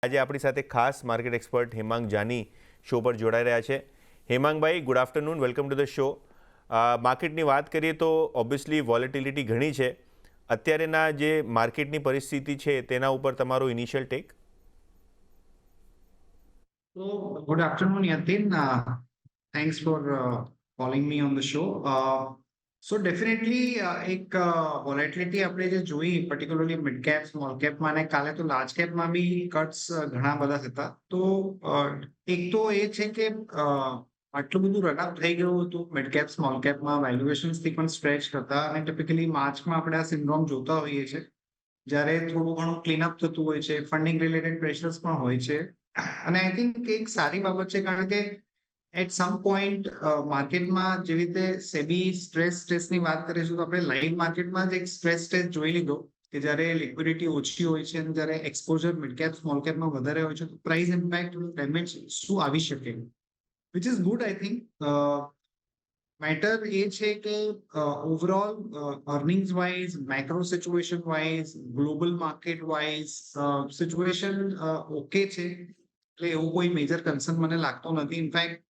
આજે આપણી સાથે ખાસ market expert Hemang Jani show પર જોડાઈ રહ્યા છે. Hemangbhai, good afternoon, welcome to the show. માર્કેટની વાત કરીએ તો ઓબ્વિયસલી વોલેટિલિટી ઘણી છે. અત્યારેના જે માર્કેટની પરિસ્થિતિ છે તેના ઉપર તમારો initial take. So, good afternoon, Yatin. Thanks for calling me on the show. So definitely એક volatility આપણે જે જોઈ particularly mid cap, small cap માં અને કાલે તો large cap માં બી cuts ઘણા બધા હતા. તો એક તો એ છે કે આટલું બધું રન અપ થઈ ગયું હતું મિડ કેપ સ્મોલ કેપમાં વેલ્યુએશન્સ થી પણ સ્ટ્રેચ હતા અને ટિપિકલી માર્ચમાં આપણે આ સિન્ડ્રોમ જોતા હોઈએ છીએ જ્યારે થોડું ઘણું ક્લીન અપ થતું હોય છે, ફંડિંગ રિલેટેડ પ્રેશર્સ પણ હોય છે. અને આઈ થિંક એક સારી બાબત છે કારણ કે એટ સમ પોઈન્ટ માર્કેટમાં જેવી રીતે સેબી સ્ટ્રેસની વાત કરીશું તો આપણે લાઈવ માર્કેટમાં જ એક સ્ટ્રેસ જોઈ લીધો કે જ્યારે લિક્વિડિટી ઓછી હોય છે અને જ્યારે એક્સપોઝર મિડ કેપ સ્મોલ કેપમાં વધારે હોય છે તો પ્રાઇસ ઇમ્પેક્ટ ડેમેજ શું આવી શકે, which is good. I think matter એ છે કે overall earnings wise, macro situation wise, global market wise situation okay છે, એટલે એવું કોઈ મેજર કન્સર્ન મને લાગતો નથી. ઇનફેક્ટ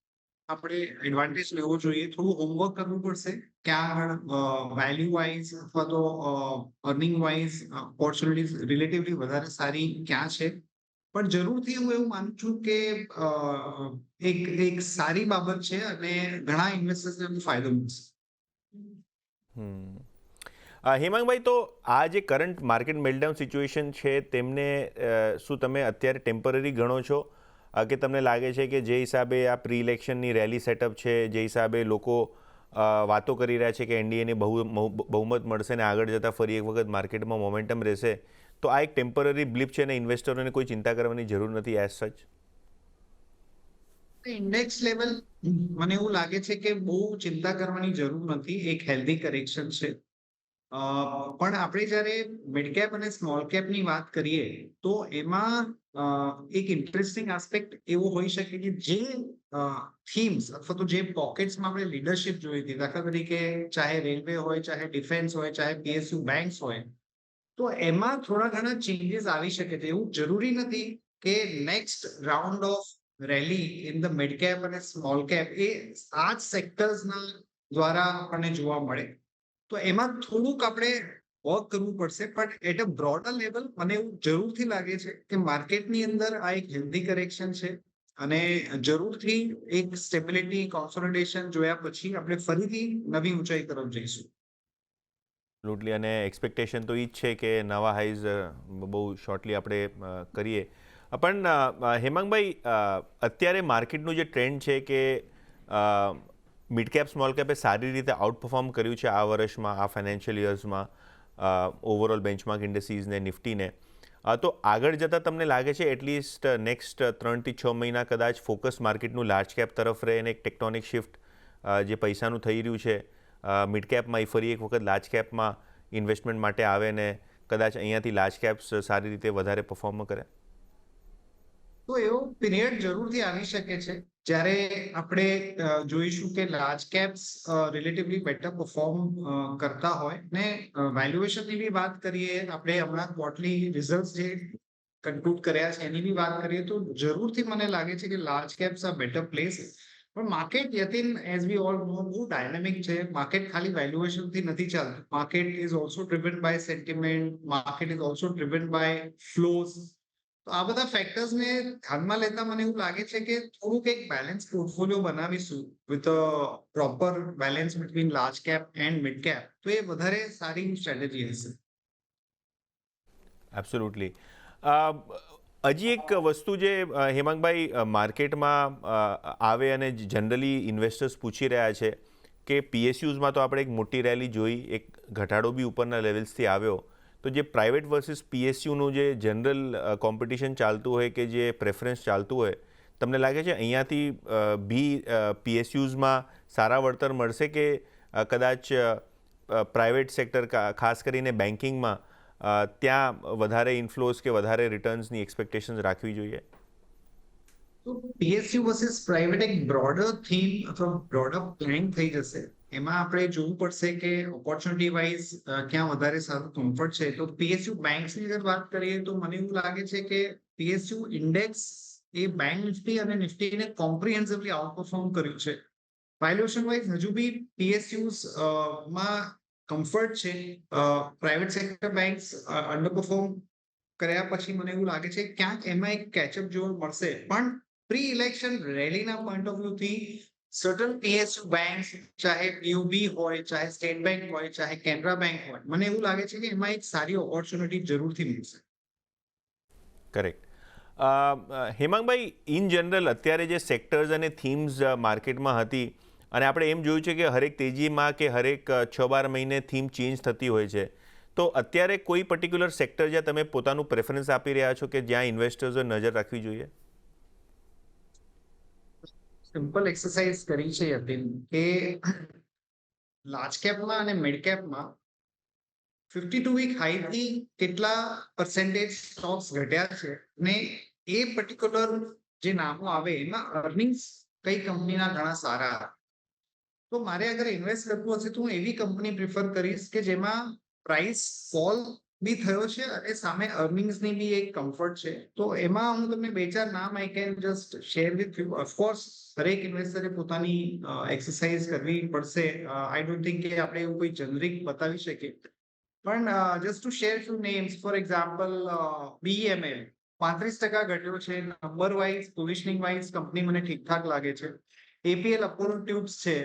આપણે એડવાન્ટેજ લેવો જોઈએ, થોડું હોમવર્ક કરવું પડશે ક્યાં આગળ વેલ્યુ વાઇઝ અથવા તો અર્નિંગ વાઇઝ ઓપોર્ચ્યુનિટીઝ રિલેટિવલી વધારે સારી ક્યાં છે. પણ જરૂરથી હું એવું માનું છું કે એક સારી બાબત છે અને ઘણા ઇન્વેસ્ટર્સને એનો ફાયદો મળશે. હેમાંગભાઈ, તો આ જે કરંટ માર્કેટ મેલ્ટડાઉન સિચ્યુએશન છે તેમને શું તમે અત્યારે ટેમ્પરરી ગણો છો કે તમને લાગે છે કે જે હિસાબે આ પ્રી ઇલેક્શનની રેલી સેટઅપ છે, જે હિસાબે લોકો વાતો કરી રહ્યા છે કે એનડીએને બહુમત મળશે ને આગળ જતાં ફરી એક વખત માર્કેટમાં મોમેન્ટમ રહેશે, તો આ એક ટેમ્પરરી બ્લિપ છે અને ઇન્વેસ્ટરોને કોઈ ચિંતા કરવાની જરૂર નથી એઝ સચ? ઇન્ડેક્સ લેવલ મને એવું લાગે છે કે બહુ ચિંતા કરવાની જરૂર નથી, એક હેલ્ધી કરેક્શન છે. પણ આપણે જ્યારે મિડ કેપ અને સ્મોલ કેપની વાત કરીએ તો એમાં એક ઇન્ટરેસ્ટિંગ આસ્પેક્ટ એવો હોઈ શકે કે જે થીમ્સ અથવા તો જે પોકેટ્સમાં આપણે લીડરશિપ જોઈ હતી, દાખલા તરીકે ચાહે રેલવે હોય, ચાહે ડિફેન્સ હોય, ચાહે પીએસયુ બેંક્સ હોય, તો એમાં થોડા ઘણા ચેન્જીસ આવી શકે છે. એવું જરૂરી નથી કે next round of rally in the mid cap અને સ્મોલ કેપ એ આ જ સેક્ટર્સના દ્વારા આપણને જોવા મળે. તો એમાં થોડુંક આપણે વર્ક કરવું પડશે, પણ એટ અ બ્રોડર લેવલ મને એવું જરૂરથી લાગે છે કે માર્કેટની અંદર આ એક હેલ્ધી કરેક્શન છે અને જરૂરથી એક સ્ટેબિલિટી કોન્સોલિડેશન જોયા પછી આપણે ફરીથી નવી ઊંચાઈ તરફ જઈશું. એબ્સોલ્યુટલી, અને એક્સપેક્ટેશન તો એ જ છે કે નવા હાઈઝ બહુ શોર્ટલી આપણે કરીએ. પણ હેમાંગભાઈ, અત્યારે માર્કેટનું જે ટ્રેન્ડ છે કે મિડ કેપ સ્મોલ કેપે સારી રીતે આઉટ પરફોર્મ કર્યું છે આ વર્ષમાં, આ ફાઇનાન્શિયલ યર્સમાં, ઓવરઓલ બેન્ચમાર્ક ઇન્ડસ્ટ્રીઝને, નિફ્ટીને. તો આગળ જતાં તમને લાગે છે એટલીસ્ટ નેક્સ્ટ 3 થી 6 મહિના કદાચ ફોકસ માર્કેટનું લાર્જ કેપ તરફ રહે અને એક ટેક્ટોનિક શિફ્ટ જે પૈસાનું થઈ રહ્યું છે મિડ કેપમાં એ ફરી એક વખત લાર્જ કેપમાં ઇન્વેસ્ટમેન્ટ માટે આવે ને કદાચ અહીંયાથી લાર્જ કેપ્સ સારી રીતે વધારે પરફોર્મ કરે? તો એવો પીરિયડ જરૂરથી આવી શકે છે જ્યારે આપણે જોઈશું કે large caps relatively better perform કરતા હોય ને વેલ્યુએશનની બી વાત કરીએ, આપણે હમણાં ક્વાર્ટરલી રિઝલ્ટ જે કન્ક્લુડ કર્યા છે એની બી વાત કરીએ તો જરૂરથી મને લાગે છે કે large caps are better place. પણ market Yatin as we all know બહુ ડાયનામિક છે. માર્કેટ ખાલી વેલ્યુએશન થી નથી ચાલતું. Market is also driven by sentiment, market is also driven by flows. તો આ બધા ફેક્ટર્સને ધ્યાનમાં લેતા મને એવું લાગે છે કે થોડુંક એક બેલેન્સ પોર્ટફોલિયો બનાવીશું with a proper balance between large cap and mid cap, તો એ વધારે સારી સ્ટ્રેટેજી હશે. એબ્સોલ્યુટલી. હજી એક વસ્તુ જે હેમાંગભાઈ માર્કેટમાં આવે અને જનરલી ઇન્વેસ્ટર્સ પૂછી રહ્યા છે કે પીએસયુઝમાં તો આપણે એક મોટી રેલી જોઈ, એક ઘટાડો બી ઉપરના લેવલ્સથી આવ્યો, તો જે પ્રાઇવેટ વર્સિસ પીએસયુનું જે જનરલ કોમ્પિટિશન ચાલતું હોય કે જે પ્રેફરન્સ ચાલતું હોય, તમને લાગે છે અહીંયાથી બી પીએસયુઝમાં સારા વળતર મળશે કે કદાચ પ્રાઇવેટ સેક્ટર ખાસ કરીને બેન્કિંગમાં ત્યાં વધારે ઇન્ફ્લોઝ કે વધારે રિટર્ન્સની એક્સપેક્ટેશન્સ રાખવી જોઈએ? તો પીએસયુ વર્સિસ પ્રાઇવેટ એક બ્રોડર થીમ અથવા બ્રોડર પ્લાન થઈ જશે. એમાં આપણે જોવું પડશે કે ઓપોર્ચ્યુનિટી વાઇઝ ક્યાં વધારે સારું કમ્ફર્ટ છે. તો પીએસયુ બેંક્સની અગર વાત કરીએ તો મને એવું લાગે છે કે PSU ઇન્ડેક્સ એ બેંક નિફ્ટી અને નિફ્ટીને કોમ્પ્રિહેન્સિવલી આઉટપરફોર્મ કર્યું છે. વાલ્યુએશન વાઇઝ હજુ બી PSUs માં કમ્ફર્ટ છે. પ્રાઇવેટ સેક્ટર બેંક્સ અંડરપરફોર્મ કર્યા પછી મને એવું લાગે છે ક્યાંક એમાં એક કેચઅપ જોવા મળશે. પણ પ્રી ઇલેક્શન રેલીના પોઈન્ટ ઓફ વ્યૂથી સર્ટન PSU બેંક્સ, ચાહે UB હોય, ચાહે સ્ટેટ બેંક હોય, ચાહે કેનરા બેંક હોય, મને એવું લાગે છે કે એમાં એક સારી ઓપોર્ચ્યુનિટી જરૂરથી મળશે. કરેક્ટ. હેમાંગભાઈ, ઇન જનરલ અત્યારે જે સેક્ટર્સ અને થીમ્સ માર્કેટમાં હતી, અને આપણે એમ જોયું છે કે હરેક તેજીમાં કે હરેક 6-12 મહિને થીમ ચેન્જ થતી હોય છે, તો અત્યારે કોઈ પર્ટિક્યુલર સેક્ટર જ્યાં તમે પોતાનું પ્રેફરન્સ આપી રહ્યા છો કે જ્યાં ઇન્વેસ્ટર્સે નજર રાખવી જોઈએ? સિમ્પલ એક્સરસાઇઝ કરી છે યતીન કે લાર્જ કેપમાં અને મિડ કેપમાં 52 વીક હાઈથી કેટલા પર્સેન્ટેજ સ્ટોક્સ ઘટ્યા છે ને એ પર્ટિક્યુલર જે નામો આવે એમાં અર્નિંગ્સ કઈ કંપનીના ઘણા સારા હતા. તો મારે અગર ઇન્વેસ્ટ કરવું હશે તો હું એવી કંપની પ્રિફર કરીશ કે જેમાં પ્રાઇસ ફોલ બી થયો છે અને સામે અર્નિંગ્સની બી એક કમ્ફર્ટ છે. તો એમાં હું તમને બે ચાર નામ I can just share with you. Of course દરેક ઇન્વેસ્ટરે પોતાની એક્સરસાઇઝ કરવી પડશે. આઈ ડોન્ટ થિંક કે આપણે એવું કોઈ જનરિક બતાવી શકીએ. પણ just two share few names, for example BEML 35% ઘટ્યો છે. Number wise, positioning wise company મને ઠીકઠાક લાગે છે. APL અપોલો ટ્યુબ્સ છે,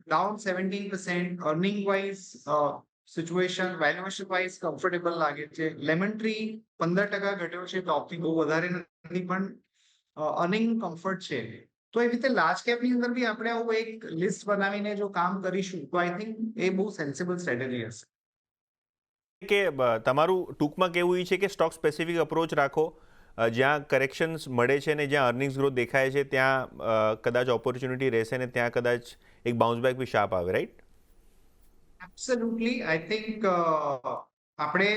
down 17%. Earning wise situation, valuation wise comfortable લાગે છે. લેમન ટ્રી 15% ઘટ્યો છે, ટોપથી બહુ વધારે નથી, પણ અર્નિંગ કમ્ફર્ટ છે. તો એવી રીતે લાર્જ કેપની અંદર બી આપણે આવું એક લિસ્ટ બનાવીને જો કામ કરીશું તો આઈ થિંક એ બહુ સેન્સિબલ સ્ટ્રેટેજી હશે. કે તમારું ટૂંકમાં કહેવું એ છે કે સ્ટોક સ્પેસિફિક અપ્રોચ રાખો, જ્યાં કરેક્શન્સ મળે છે ને જ્યાં અર્નિંગ્સ ગ્રોથ દેખાય છે ત્યાં કદાચ ઓપોર્ચ્યુનિટી રહેશે ને ત્યાં કદાચ એક બાઉન્સ બેક બી શાર્પ આવે, રાઈટ? એબ્સોલ્યુટલી. આઈ થિંક આપણે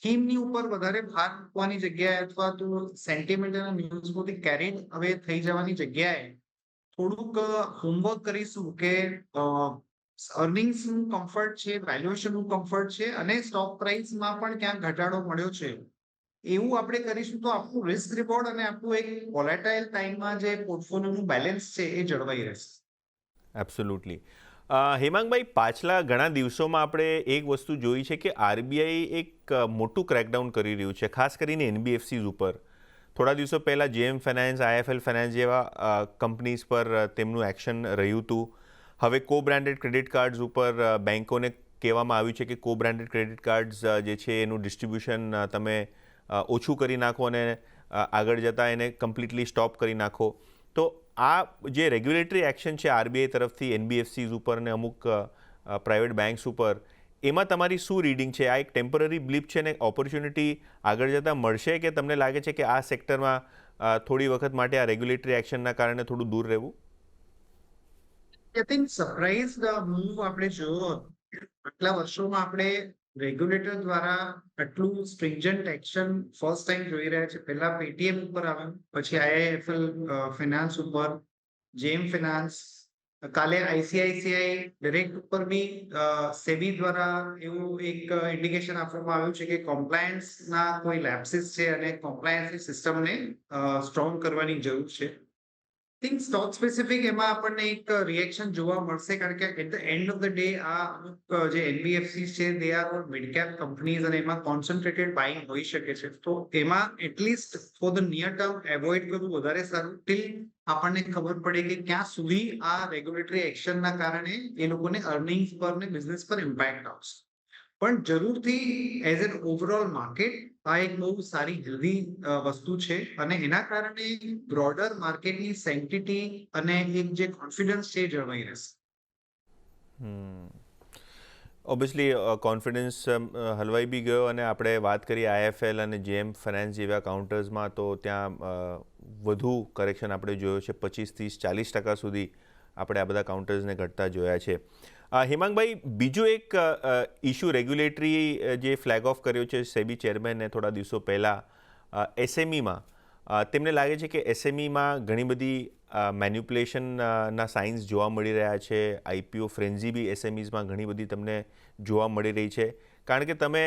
થીમની ઉપર વધારે ભાર મૂકવાની જગ્યાએ અથવા તો સેન્ટિમેન્ટ અને ન્યૂઝ કેરીડ હવે થઈ જવાની જગ્યાએ થોડુંક હોમવર્ક કરીશું કે અર્નિંગ્સનું કમ્ફર્ટ છે, વેલ્યુએશનનું કમ્ફર્ટ છે અને સ્ટોક પ્રાઇસમાં પણ ક્યાંક ઘટાડો મળ્યો છે. એવું આપણે કરીશું તો આપણું રિસ્ક રિવોર્ડ અને આપણું એક વોલેટાઇલ ટાઈમમાં જે પોર્ટફોલિયોનું બેલેન્સ છે એ જળવાઈ રહેશે. એબ્સોલ્યુટલી. હેમાંગભાઈ, પાછલા ઘણા દિવસોમાં આપણે એક વસ્તુ જોઈ છે કે RBI એક મોટું ક્રેકડાઉન કરી રહ્યું છે, ખાસ કરીને NBFCs ઉપર. થોડા દિવસો પહેલાં JM ફાઇનાન્સ, IIFL ફાઇનાન્સ જેવા કંપનીઝ પર તેમનું એક્શન રહ્યું હતું. હવે કો બ્રાન્ડેડ ક્રેડિટ કાર્ડ્સ ઉપર બેન્કોને કહેવામાં આવ્યું છે કે કો બ્રાન્ડેડ ક્રેડિટ કાર્ડ્સ જે છે એનું ડિસ્ટ્રીબ્યુશન તમે ઓછું કરી નાખો અને આગળ જતાં એને કમ્પ્લીટલી સ્ટોપ કરી નાખો. તો આ જે રેગ્યુલેટરી એક્શન છે RBI તરફથી NBFCs ઉપર અને અમુક પ્રાઇવેટ બેન્ક્સ ઉપર, એમાં તમારી શું રીડિંગ છે? આ એક ટેમ્પરરી બ્લિપ છે ને ઓપોર્ચ્યુનિટી આગળ જતાં મળશે કે તમને લાગે છે કે આ સેક્ટરમાં થોડી વખત માટે આ રેગ્યુલેટરી એક્શનના કારણે થોડું દૂર રહેવું? આઈ થિંક સરપ્રાઇઝ મૂવ આપણે જોયો. આટલા વર્ષોમાં આપણે રેગ્યુલેટર દ્વારા આટલું સ્ટ્રિંજન્ટ એક્શન ફર્સ્ટ ટાઈમ જોઈ રહ્યા છે. પહેલા પેટીએમ ઉપર આવ્યું, પછી IIFL ફિનાન્સ ઉપર, જેમ ફિનાન્સ, કાલે ICICI ડિરેક્ટ ઉપર બી સેબી દ્વારા એવું એક ઇન્ડિકેશન આપવામાં આવ્યું છે કે કોમ્પ્લાયન્સના કોઈ લેપ્સીસ છે અને કોમ્પ્લાયન્સની સિસ્ટમને સ્ટ્રોંગ કરવાની જરૂર છે. થિંક સ્ટોક સ્પેસિફિક એમાં આપણને એક રિએક્શન જોવા મળશે, કારણ કે at the end of the day આ અમુક જે NBFCs છે they are all mid cap companies અને એમાં કોન્સન્ટ્રેટેડ બાઇંગ હોઈ શકે છે. તો એમાં at least for the near term avoid કરવું વધારે સારું, ટિલ આપણને ખબર પડે કે ક્યાં સુધી આ રેગ્યુલેટરી એક્શનના કારણે એ લોકોને અર્નિંગ્સ પર ને બિઝનેસ પર ઇમ્પેક્ટ આવશે. પણ જરૂરથી એઝ એન ઓવરઓલ માર્કેટ આ એક બહુ સારી હેલ્ધી વસ્તુ છે અને એના કારણે બ્રોડર માર્કેટની સેન્ટિટી અને એક જે કોન્ફિડન્સ છે એ જળવાઈ રહેશે. ઓબ્વિયસલી કોન્ફિડન્સ હલવાઈ બી ગયો, અને આપણે વાત કરીએ IIFL અને JM ફાઇનાન્સ જેવા કાઉન્ટર્સમાં તો ત્યાં વધુ કરેક્શન આપણે જોયો છે. 25-30-40% સુધી આપણે આ બધા કાઉન્ટર્સને ઘટતા જોયા છે. હેમાંગભાઈ, બીજો એક ઇશ્યુ રેગ્યુલેટરી જે ફ્લેગ ઓફ કર્યો છે સેબી ચેરમેને થોડા દિવસો પહેલાં SMEમાં, તેમને લાગે છે કે SMEમાં ઘણી બધી મેન્યુપ્યુલેશનના સાઇન્સ જોવા મળી રહ્યા છે. IPO ફ્રેન્ઝી બી SMEsમાં ઘણી બધી તમને જોવા મળી રહી છે, કારણ કે તમે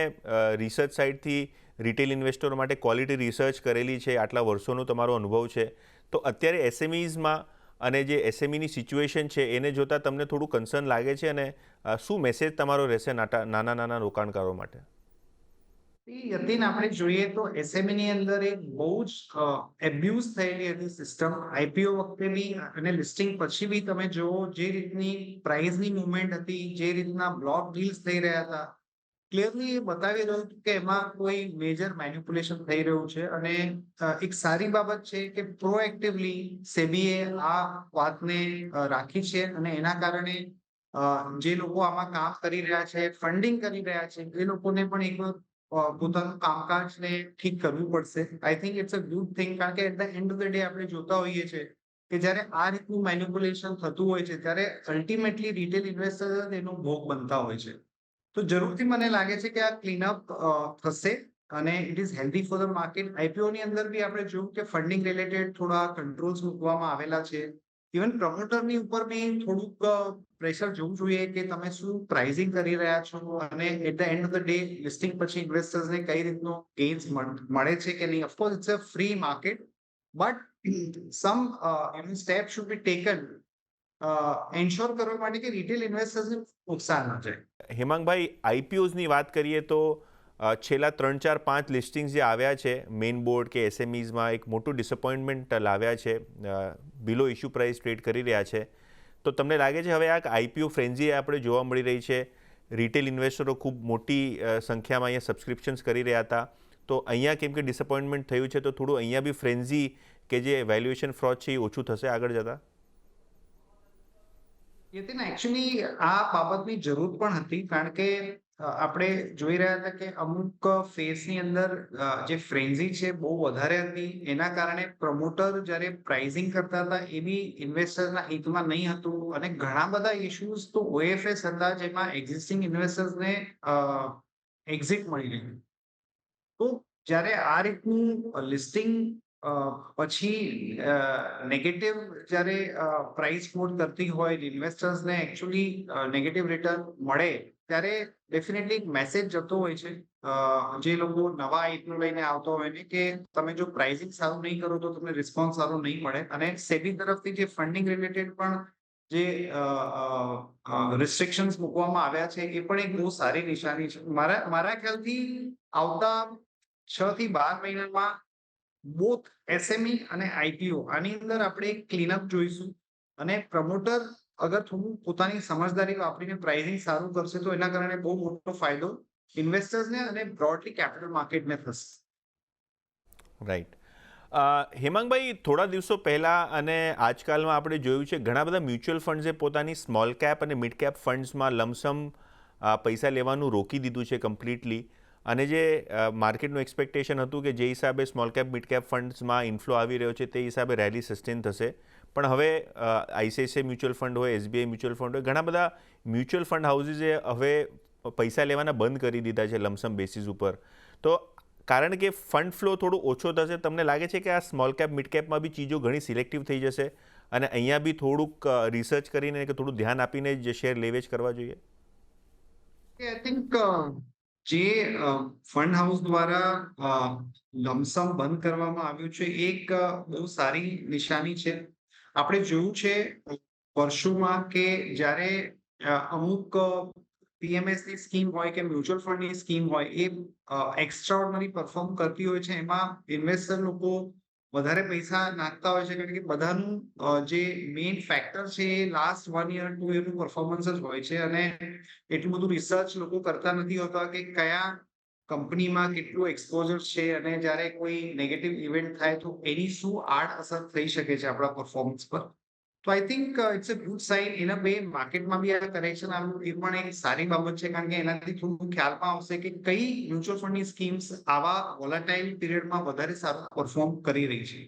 રિસર્ચ સાઇડથી રિટેલ ઇન્વેસ્ટરો માટે ક્વોલિટી રિસર્ચ કરેલી છે, આટલા વર્ષોનો તમારો અનુભવ છે, તો અત્યારે એસએમઈઝમાં અને જે એસએમઈની સિચ્યુએશન છે એને જોતાં તમને થોડું કન્સર્ન લાગે છે, અને શું મેસેજ તમારો રહેશે નાના રોકાણકારો માટે? યતીન આપણે જોઈએ તો એસએમઈ ની અંદર એક બહુ જ એબ્યુઝ થયેલી હતી સિસ્ટમ આઈપીઓ વખતે બી અને લિસ્ટિંગ પછી બી. તમે જુઓ જે રીતની પ્રાઇસની મુવમેન્ટ હતી, જે રીતના બ્લોક ડીલ્સ થઈ રહ્યા હતા, ક્લિયરલી એ બતાવી રહ્યું હતું કે એમાં કોઈ મેજર મેનિપ્યુલેશન થઈ રહ્યું છે. અને એક સારી બાબત છે કે પ્રોએક્ટિવલી સેબીએ આ વાતને રાખી છે, અને એના કારણે જે લોકો આમાં કામ કરી રહ્યા છે, ફંડિંગ કરી રહ્યા છે, એ લોકોને પણ એક પોતાનું કામકાજને ઠીક કરવું પડશે. I think it's a good thing, કારણ કે at the end of the day આપણે જોતા હોઈએ છીએ કે જ્યારે આ રીતનું મેનિપ્યુલેશન થતું હોય છે ત્યારે અલ્ટિમેટલી રિટેલ ઇન્વેસ્ટર એનો ભોગ બનતા હોય છે. તો જરૂરથી મને લાગે છે કે આ ક્લીનઅપ થશે અને it is healthy for the market. IPO ની અંદર બી આપણે જોયું કે ફંડિંગ રિલેટેડ થોડા કંટ્રોલ્સ મૂકવામાં આવેલા છે. ઇવન પ્રમોટરની ઉપર બી થોડુંક પ્રેશર જોવું જોઈએ કે તમે શું પ્રાઇઝિંગ કરી રહ્યા છો, અને at the end of the day listing પછી ઇન્વેસ્ટર્સને કઈ રીતનો ગેઇન્સ મળે છે કે નહીં. Of course it's a free market, but some step should be taken ensure કરવા માટે કે રિટેલ ઇન્વેસ્ટર્સને નુકસાન ન જાય. હેમાંગભાઈ, આઈપીઓઝની વાત કરીએ તો છેલ્લા 3-4-5 લિસ્ટિંગ્સ જે આવ્યા છે મેઇન બોર્ડ કે એસએમઈઝમાં, એક મોટું ડિસઅપોઇન્ટમેન્ટ લાવ્યા છે, બિલો ઇશ્યુ પ્રાઇસ ટ્રેડ કરી રહ્યા છે. તો તમને લાગે છે હવે આ આઈપીઓ ફ્રેન્ઝી આપણે જોવા મળી રહી છે? રિટેલ ઇન્વેસ્ટરો ખૂબ મોટી સંખ્યામાં અહીંયા સબસ્ક્રિપ્શન્સ કરી રહ્યા હતા, તો અહીંયા કેમ કે ડિસઅપોઇન્ટમેન્ટ થયું છે તો થોડું અહીંયા બી ફ્રેન્ઝી કે જે વેલ્યુએશન ફ્રોડ છે એ ઓછું થશે આગળ જતાં? નીતિન, એકચ્યુઅલી આ બાબતની જરૂર પણ હતી, કારણ કે આપણે જોઈ રહ્યા હતા કે અમુક ફેઝની અંદર જે ફ્રેન્ઝી છે બહુ વધારે હતી. એના કારણે પ્રમોટર જ્યારે પ્રાઇઝિંગ કરતા હતા એ બી ઇન્વેસ્ટરના હિતમાં નહીં હતું, અને ઘણા બધા ઇશ્યુઝ તો ઓએફએસ હતા જેમાં એક્ઝિસ્ટિંગ ઇન્વેસ્ટર્સને એક્ઝિટ મળી રહ્યું. તો જ્યારે આ રીતનું લિસ્ટિંગ પછી નેગેટિવ જ્યારે પ્રાઇસ ફોડ કરતી હોય, ઇન્વેસ્ટર્સને એકચ્યુઅલી નેગેટિવ રિટર્ન મળે, ત્યારે ડેફિનેટલી એક મેસેજ જતો હોય છે જે લોકો નવા આઈપીઓ લઈને આવતા હોય ને, કે તમે જો પ્રાઇસિંગ સારું નહીં કરો તો તમને રિસ્પોન્સ સારો નહીં મળે. અને સેબી તરફથી જે ફંડિંગ રિલેટેડ પણ જે રિસ્ટ્રિક્શન્સ મૂકવામાં આવ્યા છે એ પણ એક બહુ સારી નિશાની છે. મારા ખ્યાલથી આવતા 6 થી 12 મહિનામાં બોથ એસએમઈ અને આઈપીઓ આની અંદર આપણે એક ક્લીનઅપ જોઈશું. અને પ્રમોટર અગર થોડું પોતાની સમજદારી વાપરીને પ્રાઇસિંગ સારું કરશે તો એના કારણે બહુ મોટો ફાયદો ઇન્વેસ્ટર્સને અને બ્રોડલી કેપિટલ માર્કેટને થશે. રાઈટ. હેમાંગભાઈ, થોડા દિવસો પહેલાં અને આજકાલમાં આપણે જોયું છે ઘણા બધા મ્યુચ્યુઅલ ફંડ્સે પોતાની સ્મોલ કેપ અને મિડ કેપ ફંડ્સમાં લમસમ પૈસા લેવાનું રોકી દીધું છે કમ્પ્લીટલી. અને જે માર્કેટનું એક્સપેક્ટેશન હતું કે જે હિસાબે સ્મોલ કેપ મિડ કેપ ફંડ્સમાં ઇન્ફ્લો આવી રહ્યો છે તે હિસાબે રેલી સસ્ટેન થશે. પણ હવે આઈસીઆઈસીઆઈ મ્યુચ્યુઅલ ફંડ હોય, એસબીઆઈ મ્યુચ્યુઅલ ફંડ હોય, ઘણા બધા મ્યુચ્યુઅલ ફંડ હાઉસીસે હવે પૈસા લેવાના બંધ કરી દીધા છે લમસમ બેસિસ ઉપર. તો કારણ કે ફંડ ફ્લો થોડું ઓછો થશે, તમને લાગે છે કે આ સ્મોલ કેપ મિડ કેપમાં બી ચીજો ઘણી સિલેક્ટિવ થઈ જશે અને અહીંયા બી થોડુંક રિસર્ચ કરીને કે થોડું ધ્યાન આપીને જ શેર લેવેચ કરવા જોઈએ? આઈ થિંક જે ફંડ હાઉસ દ્વારા લમસમ બંધ કરવામાં આવ્યું છે એક બહુ સારી નિશાની છે. આપણે જોયું છે વર્ષોમાં કે જ્યારે અમુક પીએમએસ ની સ્કીમ હોય કે મ્યુચ્યુઅલ ફંડની સ્કીમ હોય, એ એક્સ્ટ્રાઓર્ડિનરી પરફોર્મ કરતી હોય છે. એમાં ઇન્વેસ્ટર લોકો વધારે પૈસા નાખતા હોય છે, કારણ કે બધાનું જે મેઇન ફેક્ટર છે એ લાસ્ટ 1 year 2 year નું પરફોર્મન્સ જ હોય છે. અને એટલું બધું રિસર્ચ લોકો કરતા નથી હોતા કે કયા કંપનીમાં કેટલું એક્સપોઝર છે, અને જ્યારે કોઈ નેગેટિવ ઇવેન્ટ થાય તો એની શું આડઅસર થઈ શકે છે આપણા પરફોર્મન્સ પર. તો I think it's a good sign. એના બે માર્કેટમાં બી આ કરેક્શન આવ્યું એ પણ એક સારી બાબત છે, કારણ કે એનાથી થોડું ખ્યાલમાં આવશે કે કઈ મ્યુચ્યુઅલ ફંડની સ્કીમ્સ આવા વોલેટાઇલ પીરિયડમાં વધારે સારું પરફોર્મ કરી રહી છે.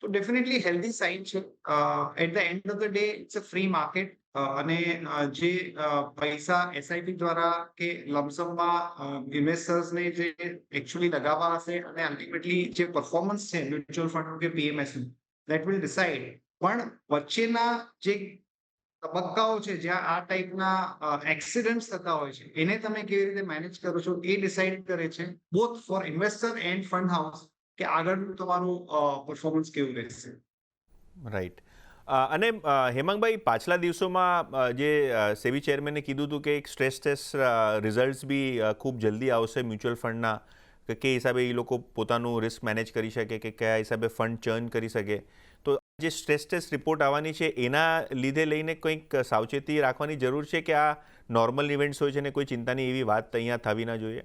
તો ડેફિનેટલી હેલ્ધી સાઇન છે. At the end of the day it's a free market. અને જે પૈસા એસઆઈપી દ્વારા કે લમસમમાં ઇન્વેસ્ટર્સને જે એકચ્યુઅલી લગાવવા હશે, અને અલ્ટિમેટલી જે પરફોર્મન્સ છે મ્યુચ્યુઅલ ફંડ કે પીએમએસ, ધેટ વિલ ડિસાઇડ. પણ વચ્ચેના જે તબક્કાઓ છે જ્યાં આ ટાઈપના એક્સિડન્ટ્સ થતા હોય છે, એને તમે કેવી રીતે મેનેજ કરો છો એ ડિસાઇડ કરે છે both for investor and fund house કે આગળનું તમારું પરફોર્મન્સ કેવું રહેશે. રાઈટ. અને હેમાંગભાઈ, પાછલા દિવસોમાં જે સેબી ચેરમેને કીધું હતું કે એક સ્ટ્રેસ ટેસ્ટ રિઝલ્ટ્સ બી ખૂબ જલ્દી આવશે મ્યુચ્યુઅલ ફંડના, કે કઈ હિસાબે એ લોકો પોતાનું રિસ્ક મેનેજ કરી શકે, કે કયા હિસાબે ફંડ ચર્ન કરી શકે. તો જે સ્ટ્રેસ ટેસ્ટ રિપોર્ટ આવવાની છે એના લીધે લઈને કંઈક સાવચેતી રાખવાની જરૂર છે, કે આ નોર્મલ ઇવેન્ટ્સ હોય છે ને કોઈ ચિંતાની એવી વાત અહીંયા થવી ના જોઈએ?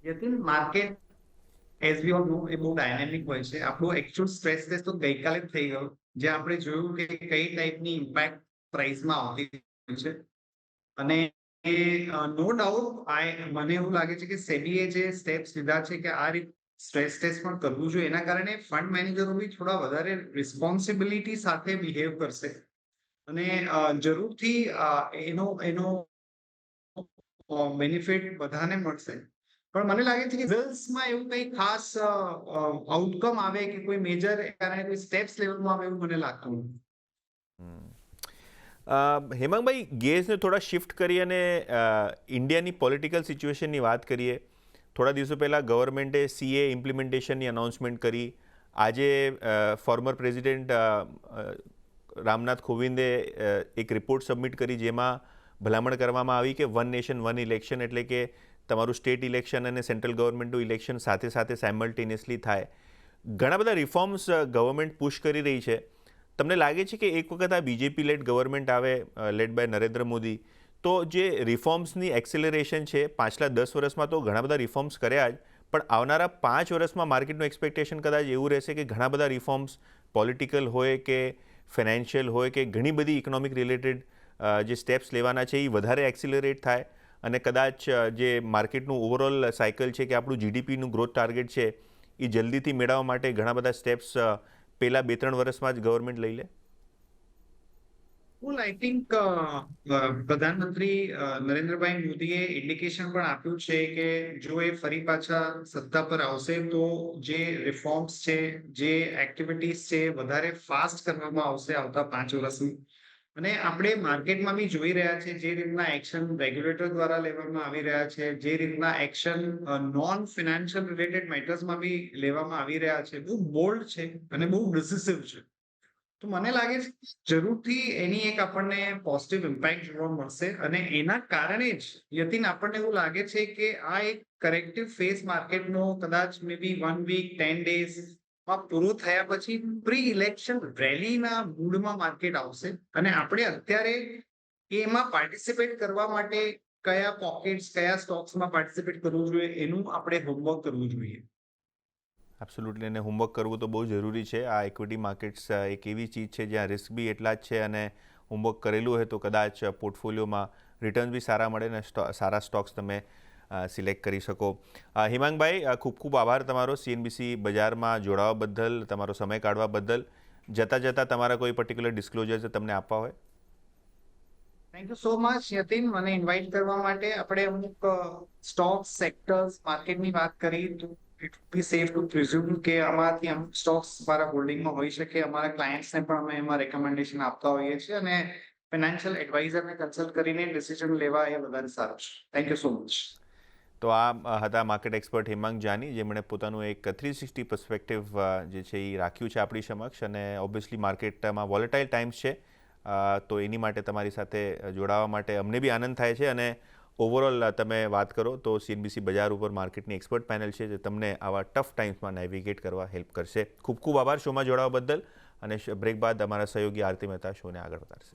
Yatin, market as we all know એ બહુ ડાયનેમિક હોય છે. આપણું એકચ્યુઅલ સ્ટ્રેસ ટેસ્ટ તો ગઈકાલે જ થઈ ગયો, જે આપણે જોયું કે કઈ ટાઈપની ઇમ્પેક્ટ પ્રાઇસમાં આવતી હોય છે. અને નો ડાઉટ મને એવું લાગે છે કે સેબીએ જે સ્ટેપ્સ લીધા છે કે આ રીત સ્ટ્રેસ ટેસ્ટ પણ કરવું જોઈએ, એના કારણે ફંડ મેનેજરો બી થોડા વધારે રિસ્પોન્સિબિલિટી સાથે બિહેવ કરશે. અને જરૂરથી એનો એનો બેનિફિટ બધાને મળશે. પણ મને લાગે છે કે રિઝલ્ટ્સમાં એવું કંઈ ખાસ આઉટકમ આવે કે કોઈ મેજર કારણે કોઈ સ્ટેપ્સ લેવામાં આવે એવું મને લાગતું નથી. હેમાંગભાઈ, ગેઝને થોડા શિફ્ટ કરી અને ઇન્ડિયાની પોલિટિકલ સિચ્યુએશનની વાત કરીએ. થોડા દિવસો પહેલાં ગવર્મેન્ટે CA ઇમ્પ્લિમેન્ટેશનની અનાઉન્સમેન્ટ કરી. આજે ફોર્મર પ્રેસિડેન્ટ રામનાથ કોવિંદે એક રિપોર્ટ સબમિટ કરી, જેમાં ભલામણ કરવામાં આવી કે વન નેશન વન ઇલેક્શન, એટલે કે તમારું સ્ટેટ ઇલેક્શન અને સેન્ટ્રલ ગવર્મેન્ટનું ઇલેક્શન સાથે સાથે સાયમલ્ટેનિયસલી થાય. ઘણા બધા રિફોર્મ્સ ગવર્મેન્ટ પુશ કરી રહી છે. તમને લાગે છે કે એક વખત આ બીજેપી લેડ ગવર્મેન્ટ આવે, લેડ બાય નરેન્દ્ર મોદી, તો જે રિફોર્મ્સની એક્સેલરેશન છે, પાછલા 10 વર્ષમાં તો ઘણા બધા રિફોર્મ્સ કર્યા જ, પણ આવનારા 5 વર્ષમાં માર્કેટનું એક્સપેક્ટેશન કદાચ એવું રહેશે કે ઘણા બધા રિફોર્મ્સ, પોલિટિકલ હોય કે ફાઇનાન્શિયલ હોય કે ઘણી બધી ઇકોનોમિક રિલેટેડ જે સ્ટેપ્સ લેવાના છે એ વધારે એક્સિલરેટ થાય, અને કદાચ જે માર્કેટનું ઓવરઓલ સાયકલ છે કે આપણું જીડીપીનું ગ્રોથ ટાર્ગેટ છે એ જલ્દીથી મેળવવા માટે ઘણા બધા સ્ટેપ્સ પહેલા 2-3 વર્ષમાં જ ગવર્મેન્ટ લઈ લે? Well, I think પ્રધાનમંત્રી નરેન્દ્રભાઈ મોદીએ ઇન્ડિકેશન પણ આપ્યું છે કે જો એ ફરી પાછા સત્તા પર આવશે તો જે રિફોર્મ્સ છે, જે એક્ટિવિટીઝ છે, વધારે ફાસ્ટ કરવામાં આવશે આવતા 5 વર્ષમાં. અને આપણે માર્કેટમાં બી જોઈ રહ્યા છે જે રીતના એક્શન રેગ્યુલેટર દ્વારા લેવામાં આવી રહ્યા છે, જે રીતના એક્શન નોન ફિનાન્શિયલ રિલેટેડ મેટર્સમાં બી લેવામાં આવી રહ્યા છે, બહુ બોલ્ડ છે અને બહુ ડિસિસિવ છે. તો મને લાગે છે કે જરૂરથી એની એક આપણને પોઝિટિવ ઇમ્પેક્ટ જોવા મળશે. અને એના કારણે જ યતિન આપણને એવું લાગે છે કે આ એક કરેક્ટિવ ફેઝ માર્કેટનો કદાચ મે બી 1 વીક 10 ડેઝ માં પૂરો થયા પછી પ્રી ઇલેક્શન રેલીના મૂડમાં માર્કેટ આવશે. અને આપણે અત્યારે એમાં પાર્ટિસિપેટ કરવા માટે કયા પોકેટ્સ, કયા સ્ટોક્સમાં પાર્ટિસિપેટ કરવું જોઈએ એનું આપણે હોમવર્ક કરવું જોઈએ. એબ્સોલ્યુટલી, અને હોમવર્ક કરવું તો બહુ જરૂરી છે. આ ઇક્વિટી માર્કેટ્સ એક એવી ચીજ છે જ્યાં રિસ્ક બી એટલા જ છે, અને હોમવર્ક કરેલું હોય તો કદાચ પોર્ટફોલિયોમાં રિટર્ન બી સારા મળે ને સારા સ્ટોક્સ તમે સિલેક્ટ કરી શકો. હિમાંગભાઈ, ખૂબ ખૂબ આભાર તમારો CNBC બજારમાં જોડાવા બદલ, તમારો સમય કાઢવા બદલ. જતાં જતાં તમારા કોઈ પર્ટિક્યુલર ડિસ્ક્લોઝર તમને આપવા હોય? Thank you so much Yatin, મને ઇન્વાઇટ કરવા માટે. આપણે અમુક સ્ટોક્સ, સેક્ટર્સ, માર્કેટની વાત કરી તો ઇટ બી સેફ ટુ પ્રિઝ્યુમ કે આમાંથી અમુક સ્ટોક્સ મારા હોલ્ડિંગમાં હોઈ શકે. અમારા ક્લાયન્ટ્સને પણ અમે એમાં રેકમેન્ડેશન આપતા હોઈએ છીએ, અને ફાઇનાન્શિયલ એડવાઇઝરને કન્સલ્ટ કરીને ડિસિઝન લેવા એ વધારે સારું છે. Thank you so much. તો આ હતા માર્કેટ એક્સપર્ટ હેમાંગ જાની, જેમણે પોતાનું એક 360 પર્સપેક્ટિવ જે છે એ રાખ્યું છે આપણી સમક્ષ. અને ઓબ્વિયસલી માર્કેટમાં વોલેટાઇલ ટાઈમ્સ છે, તો એની માટે તમારી સાથે જોડાવા માટે અમને બી આનંદ થાય છે. અને ઓવરઓલ તમે વાત કરો તો CNBC બજાર ઉપર માર્કેટની એક્સપર્ટ પેનલ છે જે તમને આવા ટફ ટાઈમ્સમાં નેવિગેટ કરવા હેલ્પ કરશે. ખૂબ ખૂબ આભાર શોમાં જોડાવા બદલ. અને બ્રેક બાદ અમારા સહયોગી આરતી મહેતા શોને આગળ વધારશે.